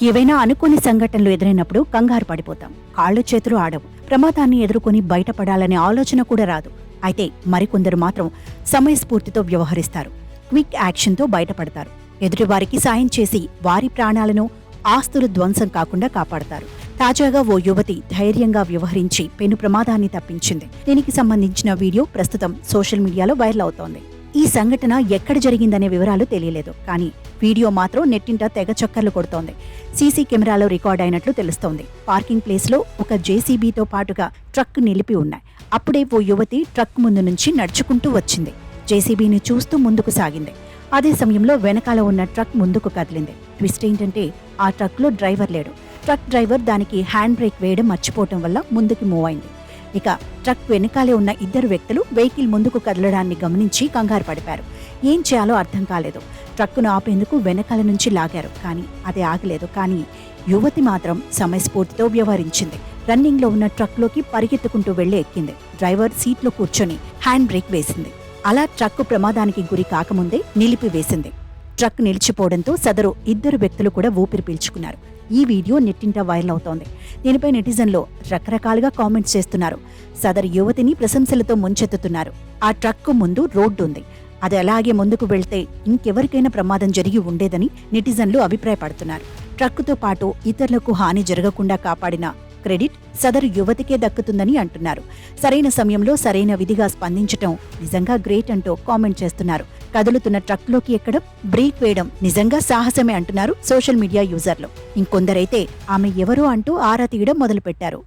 ఏవైనా అనుకోని సంఘటనలు ఎదురైనప్పుడు కంగారు పడిపోతాం. కాళ్ళు చేతులు ఆడవు. ప్రమాదాన్ని ఎదుర్కొని బయటపడాలనే ఆలోచన కూడా రాదు. అయితే మరికొందరు మాత్రం సమయస్ఫూర్తితో వ్యవహరిస్తారు. క్విక్ యాక్షన్తో బయటపడతారు. ఎదుటివారికి సాయం చేసి వారి ప్రాణాలను, ఆస్తులు ధ్వంసం కాకుండా కాపాడతారు. తాజాగా ఓ యువతి ధైర్యంగా వ్యవహరించి పెను ప్రమాదాన్ని తప్పించింది. దీనికి సంబంధించిన వీడియో ప్రస్తుతం సోషల్ మీడియాలో వైరల్ అవుతోంది. ఈ సంఘటన ఎక్కడ జరిగిందనే వివరాలు తెలియలేదు. కానీ వీడియో మాత్రం నెట్టింట తెగ చక్కర్లు కొడుతోంది. సీసీ కెమెరాలో రికార్డ్ అయినట్లు తెలుస్తోంది. పార్కింగ్ ప్లేస్లో ఒక జేసీబీతో పాటుగా ట్రక్ నిలిపి ఉన్నాయి. అప్పుడే ఓ యువతి ట్రక్ ముందు నుంచి నడుచుకుంటూ వచ్చింది. జేసీబీని చూస్తూ ముందుకు సాగింది. అదే సమయంలో వెనకాల ఉన్న ట్రక్ ముందుకు కదిలింది. ట్విస్ట్ ఏంటంటే ఆ ట్రక్లో డ్రైవర్ లేడు. ట్రక్ డ్రైవర్ దానికి హ్యాండ్ బ్రేక్ వేయడం మర్చిపోవటం వల్ల ముందుకు మూవ్ అయింది. ఇక ట్రక్ వెనకాలే ఉన్న ఇద్దరు వ్యక్తులు వెహికల్ ముందుకు కదలడాన్ని గమనించి కంగారు పడిపారు. ఏం చేయాలో అర్థం కాలేదు. ట్రక్కును ఆపేందుకు వెనకాల నుంచి లాగారు. కానీ అది ఆగలేదు. కానీ యువతి మాత్రం సమయస్ఫూర్తితో వ్యవహరించింది. రన్నింగ్లో ఉన్న ట్రక్లోకి పరిగెత్తుకుంటూ వెళ్లి ఎక్కింది. డ్రైవర్ సీట్లో కూర్చొని హ్యాండ్ బ్రేక్ వేసింది. అలా ట్రక్కు ప్రమాదానికి గురి కాకముందే నిలిపివేసింది. ట్రక్ నిలిచిపోవడంతో సదరు ఇద్దరు వ్యక్తులు కూడా ఊపిరి పీల్చుకున్నారు. ఈ వీడియో నెట్టింట వైరల్ అవుతోంది. దీనిపై నెటిజన్లో రకరకాలుగా కామెంట్స్ చేస్తున్నారు. సదరు యువతిని ప్రశంసలతో ముంచెత్తుతున్నారు. ఆ ట్రక్కు ముందు రోడ్డు ఉంది. అది అలాగే ముందుకు వెళ్తే ఇంకెవరికైనా ప్రమాదం జరిగి ఉండేదని నెటిజన్లు అభిప్రాయపడుతున్నారు. ట్రక్కుతో పాటు ఇతరులకు హాని జరగకుండా కాపాడిన క్రెడిట్ సదరు యువతికే దక్కుతుందని అంటున్నారు. సరైన సమయంలో సరైన విధిగా స్పందించటం నిజంగా గ్రేట్ అంటూ కామెంట్ చేస్తున్నారు. కదులుతున్న ట్రక్లోకి ఎక్కడం, బ్రేక్ వేయడం నిజంగా సాహసమే అంటున్నారు సోషల్ మీడియా యూజర్లు. ఇంకొందరైతే ఆమె ఎవరో అంటూ ఆరా తీయడం మొదలుపెట్టారు.